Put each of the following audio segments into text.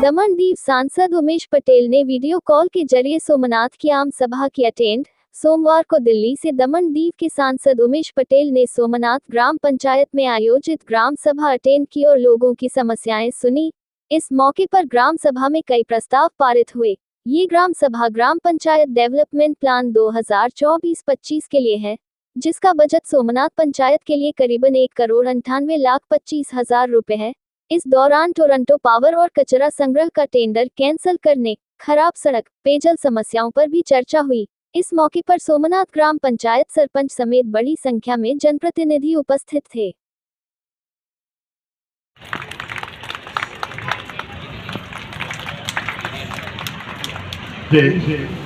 दमन दीव सांसद उमेश पटेल ने video call के जरिए सोमनाथ की आम सभा की अटेंड। सोमवार को दिल्ली से दमन दीव के सांसद उमेश पटेल ने सोमनाथ ग्राम पंचायत में आयोजित ग्राम सभा अटेंड की और लोगों की समस्याएं सुनी। इस मौके पर ग्राम सभा में कई प्रस्ताव पारित हुए। ये ग्राम सभा ग्राम पंचायत डेवलपमेंट प्लान 2024-25 के लिए है, जिसका बजट सोमनाथ पंचायत के लिए करीबन 1,98,25,000 रुपए है। इस दौरान टोरंटो पावर और कचरा संग्रह का टेंडर कैंसिल करने, खराब सड़क, पेयजल समस्याओं पर भी चर्चा हुई। इस मौके पर सोमनाथ ग्राम पंचायत सरपंच समेत बड़ी संख्या में जनप्रतिनिधि उपस्थित थे।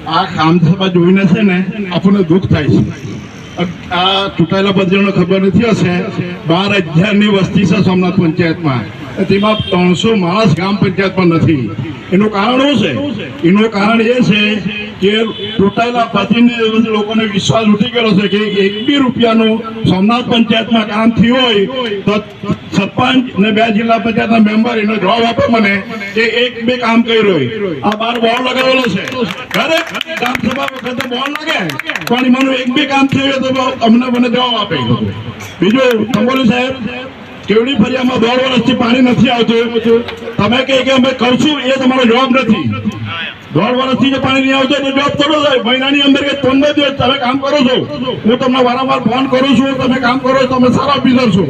આ કામસભા જોઈને છે ને આપણને દુઃખ થાય છે। આ ચૂંટાયેલા પદવીઓને ખબર નથી હશે, 12,000ની વસ્તી છે સોમનાથ પંચાયતમાં, તેમાં 300 માણસ ગ્રામ પંચાયતમાં નથી। એનું કારણ શું છે? એનું કારણ એ છે કે ચૂંટાયેલા પ્રતિનિધિ લોકોને વિશ્વાસ ઉઠી ગયો છે કે 1 બી રૂપિયાનું સોમનાથ પંચાયતમાં કામ થયું હોય તો સરપંચ ને 2 જિલ્લા પંચાયતના મેમ્બર એનો જવાબ આપે મને કે 1 બી કામ કર્યું હોય। આ 12 બોર્ડ લગાવેલો છે, દરેક ગ્રામ સભા વખતે બોર્ડ લાગે, પણ એમાંનું 1 બી કામ થયું તો અમને મને જવાબ આપે। બીજું કંબોલી સાહેબ, કેવડી ફરિયામાં 2 વર્ષથી પાણી નથી આવતું, તમે કહે કે અમે કરશું, એ તમારો જવાબ નથી। 2 વર્ષથી જે પાણી નહીં આવતું એ જવાબ થોડો થાય। મહિનાની અંદર કે 15 દિવસ તમે કામ કરો છો, હું તમને વારંવાર ફોન કરું છું, તમે કામ કરો છો, તમે સારા ઓફિસર છો,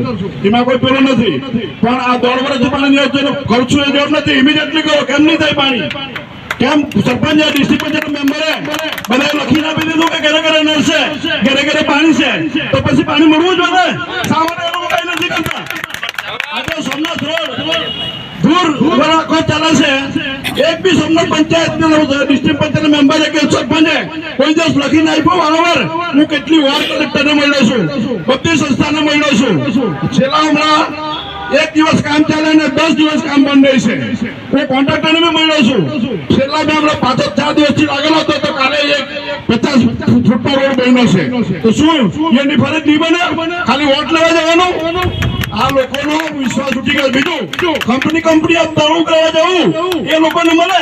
એમાં કોઈ પેલું નથી, પણ આ 2 વર્ષથી પાણી નહીં આવતું એટલે કરશું એ જવાબ નથી। ઇમિડિયેટલી કરો, કેમ નહીં થાય પાણી? કેમ સરપંચ ડિસ્ટ્રિક્ટ પંચાયત મેમ્બરે બધા લખીને આપી દીધું કે ઘરે ઘરે નળ છે, ઘરે ઘરે પાણી છે, તો પછી પાણી મળવું જોઈએ? શા માટે એ લોકો કઈ નથી કરતા? આજે સોમનાથ રોડ દૂર રાખો ચાલે છે, 1 બી સોમનાથ પંચાયત ડિસ્ટ્રિક્ટ પંચાયત મેમ્બરે કે સરપંચે કોઈ દિવસ લખીને આપ્યો? વારંવાર હું કેટલી વાર કલેક્ટરને મળ્યો છું, બધી સંસ્થાને મળ્યો છું। છેલ્લા હમણાં 1 દિવસ કામ ચાલે ને 10 દિવસ કામ બંધ રહે છે। હું કોન્ટ્રાક્ટરને બી મળ્યો છું, છેલ્લા મેં હમણાં 4 દિવસથી લાગેલો હતો, તો કાલે 50 ફૂટનો રોડ બન્યો છે। તો શું એની ફરજ નહીં બને? ખાલી વોટ લેવા જવાનું? આ લોકોનો વિશ્વાસ ઉઠી ગયો। બીજું કંપની તળું કરવા જવું એ લોકોને મળે,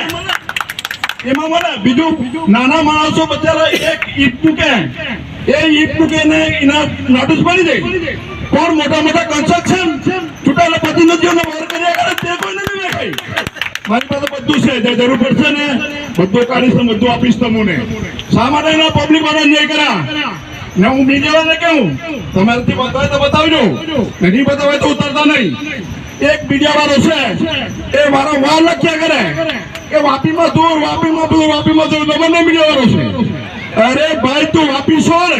એમાં મળે। બીજું નાના માણસો બચારા 1 ઈંટ મૂકે, એ ઈંટ મૂકીને એના નોટિસ પડી જાય। પણ મોટા મોટા કન્સ્ટ્રક્શન ચૂંટાયેલા પ્રતિનિધિઓને બહાર કર્યા કરે તે કોઈને નહીં દેખાય। મારી પાસે બધું છે, જે જરૂર પડશે ને બધું કાઢીશ, બધું આપીશ તમને। શા માટે એના પબ્લિક વાળા અન્યાય કર્યા? ને હું મીડિયાવાળાને કહું, તમારાથી બતાવે તો બતાવજો, નહીં બતાવે તો ઉતરતા નહીં। એક મીડિયાવાળો છે એ વારંવાર લખ્યા કરે કે વાપીમાં દૂર, વાપીમાં દૂર, વાપીમાં દૂર, દમણનો મીડિયાવાળો છે। અરે ભાઈ, તું વાપી છોડ,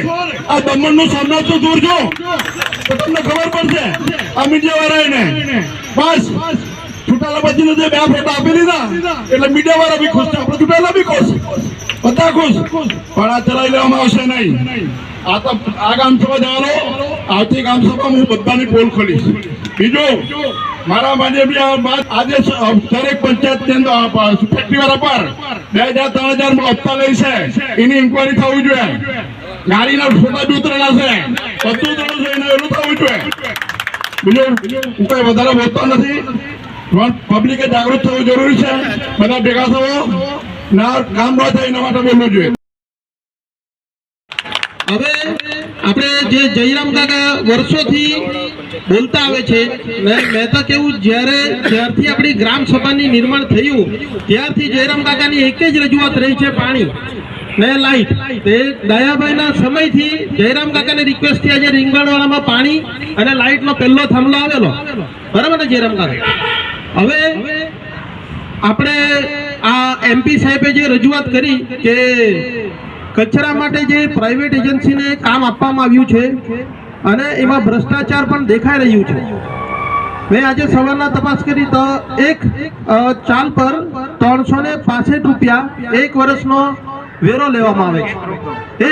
આ દમણનું સોમનાથ તો દૂર જો, તો તમને ખબર પડશે। આ મીડિયાવાળાને બસ ચૂંટાયેલા પછીનો જે 2 ફોટા આપી દીધા એટલે મીડિયાવાળા બી ખુશ છે, આપણે ચૂંટાયેલા બી ખુશ, બધા ખુશ, પણ આ ચલાવી લેવામાં આવશે નહીં। આ તો આ ગામ સભા જવાનો, આવતી ગામ સભામાં હું બધાની પોલ ખોલીશ। બીજું મારા માટે બી આજે દરેક પંચાયતની અંદર ફેક્ટરીવાળા પર 2,000-3,000 હપ્તા લે છે, એની ઇન્કવાયરી થવી જોઈએ। ગાડીના ફોટા બી ઉતરેલા છે, બધું ઉતરેલું છે, એને એવું થવું જોઈએ। બીજું હું કઈ વધારે બોલતો નથી, પણ પબ્લિકે જાગૃત થવું જરૂરી છે। બધા ભેગા થવો ના, કામ ન થાય એના માટે બોલવું જોઈએ। હવે આપણે જે જયરામ કાકા વર્ષોથી બોલતા આવે છે, મેં તો કેવું, જ્યારથી આપણી ગ્રામ સભાની નિર્માણ થયું ત્યારથી જયરામ કાકાની એક જ રજૂઆત રહી છે, પાણી ને લાઈટ। તે દયાભાઈના સમયથી જયરામ કાકાની રિક્વેસ્ટથી આજે રીંગણવાડામાં પાણી અને લાઈટનો પહેલો થાંભલો આવેલો, બરાબર ને જયરામ કાકા? હવે આપણે આ MP સાહેબે જે રજૂઆત કરી કે કચરા માટે જે પ્રાઇવેટ એજન્સીને કામ આપવામાં આવ્યું છે અને એમાં ભ્રષ્ટાચાર પણ દેખાઈ રહ્યું છે। મેં આજે સવારના તપાસ કરી તો એક ચાલ પર 365 રૂપિયા 1 વર્ષનો વેરો લેવામાં આવે છે,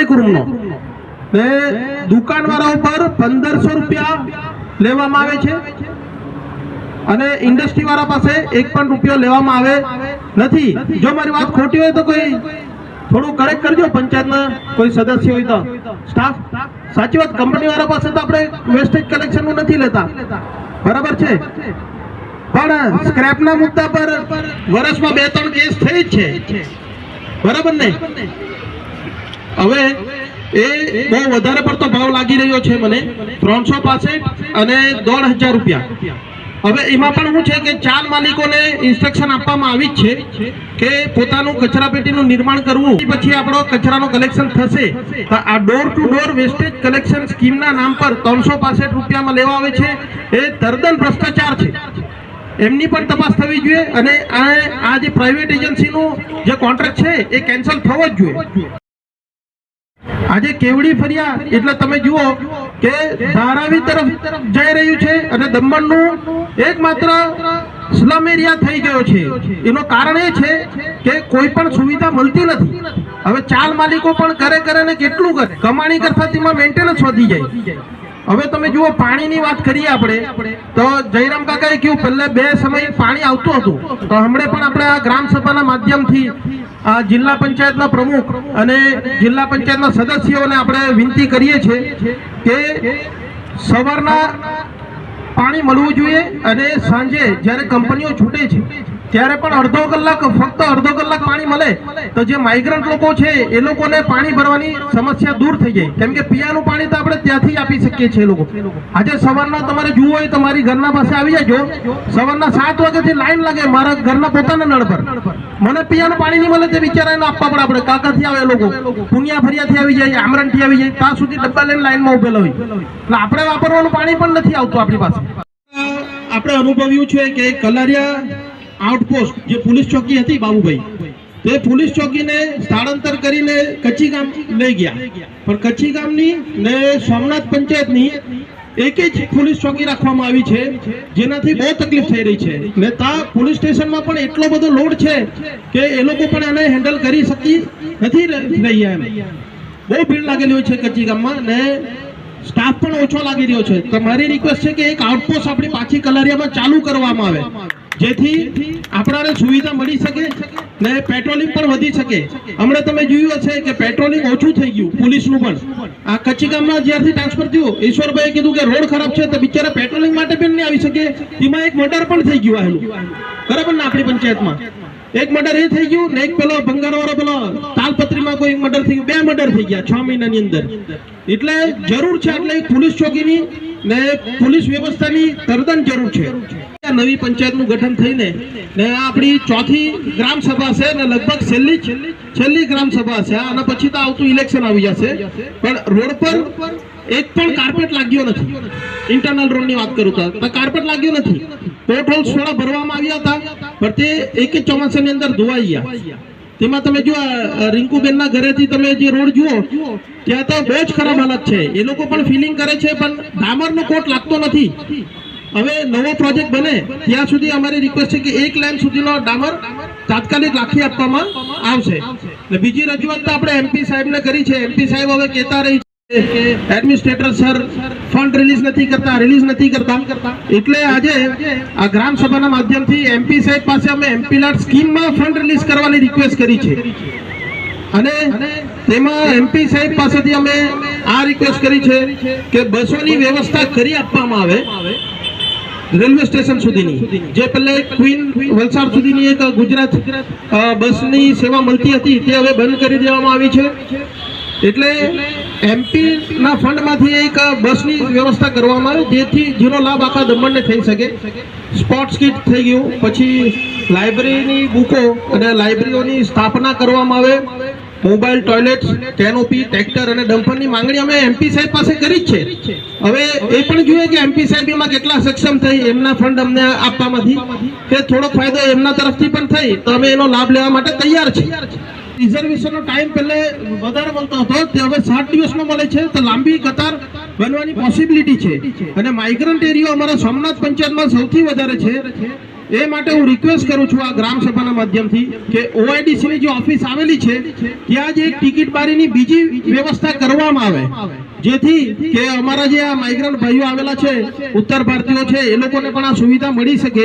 1 રૂમનો। ને દુકાનવાળા ઉપર 1,500 રૂપિયા લેવામાં આવે છે અને ઇન્ડસ્ટ્રીવાળા પાસે 1 પણ રૂપિયો લેવામાં આવે નથી। જો મારી વાત ખોટી હોય તો કોઈ થોડું કરેક્ટ કરજો, પંચાયતના કોઈ સદસ્ય હોય તો, સ્ટાફ। સાચી વાત, કંપનીવાળા પાસે તો આપણે વેસ્ટેજ કલેક્શનનું નથી લેતા, બરાબર છે? પણ સ્ક્રેપના મુદ્દા પર વર્ષમાં 2-3 કેસ થઈ જ છે, બરાબર ને? હવે એ બહુ વધારે પડતો ભાવ લાગી રહ્યો છે મને, 365 અને 1,500 રૂપિયા. હવે એમાં પણ શું છે કે ચાર માલિકોને ઇન્સ્ટ્રક્શન આપવામાં આવી જ છે કે પોતાનું કચરાપેટીનું નિર્માણ કરવું, પછી આપણો કચરાનો કલેક્શન થશે. તો આ door to door wastage collection સ્કીમના નામ પર 365 રૂપિયામાં લેવા આવે છે, એ તદ્દન ભ્રષ્ટાચાર છે. એમની પણ તપાસ થવી જોઈએ અને આ જે પ્રાઇવેટ એજન્સીનું જે કોન્ટ્રાક્ટ છે એ કેન્સલ થવો જ જોઈએ. આજે કેવડી ફર્યા એટલે તમે જુઓ કે ધારાવી તરફ જઈ રહ્યું છે અને દમણનું એકમાત્ર સ્લમ એરિયા થઈ ગયો છે. એનું કારણ એ છે કે કોઈ પણ સુવિધા મળતી નથી. હવે ચાલ માલિકો પણ કરે ને કેટલું કરે, કમાણી કરતા તેમાં મેન્ટેનન્સ વધી જાય. હવે તમે જુઓ પાણીની વાત કરીએ આપણે તો જયરામ કાકાએ કહ્યું પહેલા 2 સમય પાણી આવતું હતું, તો હમણાં પણ આપણે આ ગ્રામ સભાના માધ્યમથી આ જિલ્લા પંચાયતના પ્રમુખ અને જિલ્લા પંચાયતના સદસ્યોને આપણે વિનંતી કરીએ છીએ કે સવારના પાણી મળવું જોઈએ અને સાંજે જ્યારે કંપનીઓ છૂટે છે ત્યારે પણ અડધો કલાક, ફક્ત અડધો કલાક પાણી મળે તો જે માઇગ્રન્ટ લોકો છે એ લોકોને પાણી ભરવાની સમસ્યા દૂર થઈ જાય. કેમ કે પીવાનું પાણી તો આપણે ત્યાંથી આપી શકીએ છીએ. લોકો આજે સવારના તમારે જોવું હોય તો મારી ઘરના પાસે આવી જાજો, સવારના 7 વાગ્યાથી લાઈન લાગે મારા ઘરના પોતાના નળ પર. મને પીવાનું પાણી નહીં મળે તે બિચારાને આપવા પડે. આપણે કાકાથી આવે લોકો, પુનિયા ફરિયાથી આવી જાય, આમરણથી આવી જાય, ત્યાં સુધી ડબ્બા લઈને લાઈનમાં ઉભેલા હોય. એટલે આપણે વાપરવાનું પાણી પણ નથી આવતું આપણી પાસે. આપણે અનુભવ્યું છે કે કલારિયા આઉટપોસ્ટ જે પોલીસ ચોકી હતી બાબુભાઈ, તે પોલીસ ચોકીને સ્થળાંતર કરીને કચ્છી ગામ લઈ ગયા, પણ કચ્છી ગામની ને સોમનાથ પંચાયતની એક જ પોલીસ ચોકી રાખવામાં આવી છે, જેનાથી બહુ તકલીફ થઈ રહી છે. ને ત્યાં પોલીસ સ્ટેશનમાં પણ એટલો બધો લોડ છે કે એ લોકો પણ આને હેન્ડલ કરી શકી નથી રહ્યા. એમ બહુ ભીડ લાગેલી હોય છે કચ્છી ગામમાં ને સ્ટાફ પણ ઓછો લાગી રહ્યો છે. તો મારી રિક્વેસ્ટ છે કે એક આઉટપોસ્ટ આપણી પાછી કલારિયામાં ચાલુ કરવામાં આવે, જેથી આપણાને સુવિધા મળી શકે ને પેટ્રોલિંગ પણ વધી શકે. હમણાં તમે જોયું હશે કે પેટ્રોલિંગ ઓછું થઈ ગયું પોલીસનું પણ. આ કચ્છી ગામમાં જ્યારથી ટ્રાન્સફર થયું, ઈશ્વરભાઈએ કીધું કે રોડ ખરાબ છે તો બિચારા પેટ્રોલિંગ માટે પણ નહીં આવી શકે. તેમાં એક મર્ડર પણ થઈ ગયું આવેલું, બરાબર ને? આપણી પંચાયતમાં એક મર્ડર એ થઈ ગયું ને એક પેલો ભંગારવાળો પેલો તાલપત્રીમાં કોઈ મર્ડર થઈ ગયું, 2 મર્ડર થઈ ગયા 6 મહિનાની અંદર. એટલે જરૂર છે એટલે પોલીસ ચોકીની ને પોલીસ વ્યવસ્થાની તદ્દન જરૂર છે. નવી પંચાયતનું ગઠન થઈને ને આપણી 4થી ગ્રામ સભા છે ને લગભગ છેલ્લી ગ્રામ સભા છે, અને પછી તો આવતું ઇલેક્શન આવી જશે. પણ રોડ પર એક પણ કાર્પેટ લાગ્યો નથી. ઇન્ટરનલ રોડની વાત કરું તો કાર્પેટ લાગ્યો નથી. પોર્ટ હોલ્સ થોડા ભરવામાં આવ્યા હતા, પણ તે એક જ ચોમાસાની અંદર ધોવાઈ ગયા. તેમાં તમે જો રિંકુબેનના ઘરેથી તમે જે રોડ જુઓ ત્યાં તો બહુ જ ખરાબ હાલત છે. એ લોકો પણ ફિલિંગ કરે છે પણ ડામરનો કોટ લાગતો નથી. હવે નવો પ્રોજેક્ટ બને ત્યાં સુધી અમારી રિક્વેસ્ટ છે કે 1 લાઇન સુધીનો ડામર તાત્કાલિક રાખી આપવામાં આવશે. બીજી રજૂઆત તો આપણે MP સાહેબને કરી છે. MP સાહેબ હવે કહેતા રહી છે કે એડમિનિસ્ટ્રેટર સર ફંડ રિલીઝ નથી કરતા. એટલે આજે આ ગ્રામ સભાના માધ્યમથી MP સાહેબ પાસે અમે MP લાટ સ્કીમમાં ફંડ રિલીઝ કરવાની રિક્વેસ્ટ કરી છે, અને તેમાં MP સાહેબ પાસેથી અમે આ રિક્વેસ્ટ કરી છે કે બસોની વ્યવસ્થા કરી આપવામાં આવે રેલવે સ્ટેશન સુધીની. જે પહેલા ક્વીન વલસાડ સુધીની એક ગુજરાત બસની સેવા મળતી હતી તે હવે બંધ કરી દેવામાં આવી છે. એટલે MP ના ફંડમાંથી એક બસની વ્યવસ્થા કરવામાં આવે જેથી જેનો લાભ આખા દમણને થઈ શકે. સ્પોર્ટ્સ કિટ થઈ ગયું, પછી લાઇબ્રેરીની બુકો અને લાઇબ્રેરીઓની સ્થાપના કરવામાં આવે, મોબાઈલ ટોયલેટ્સ, કેનોપી, ટ્રેક્ટર અને ડમ્પરની માંગણી અમે MP સાહેબ પાસે કરી જ છે. હવે એ પણ જોઈએ કે MP સાહેબ એમાં કેટલા સક્ષમ થઈ એમના ફંડ અમને આપવામાંથી, કે થોડો ફાયદો એમના તરફથી પણ થઈ તો અમે એનો લાભ લેવા માટે તૈયાર છીએ. રિઝર્વેશનનો ટાઈમ પહેલે વધારે મળતો હતો, તે હવે 7 દિવસનો મળે છે, તો લાંબી કતાર બનવાની પોસિબિલિટી છે. અને માઇગ્રન્ટ એરિયો અમારા સોમનાથ પંચાયતમાં સૌથી વધારે છે. એ માટે હું રિક્વેસ્ટ કરું છું આ ગ્રામ સભાના માધ્યમથી કે OIDC ની જે ઓફિસ આવેલી છે ત્યાં જ એક ટિકિટ બારીની બીજી વ્યવસ્થા કરવામાં આવે, જેથી કે અમારા જે આ માઇગ્રન્ટ ભાઈઓ આવેલા છે, ઉત્તર ભારતીયો છે, એ લોકોને પણ આ સુવિધા મળી શકે.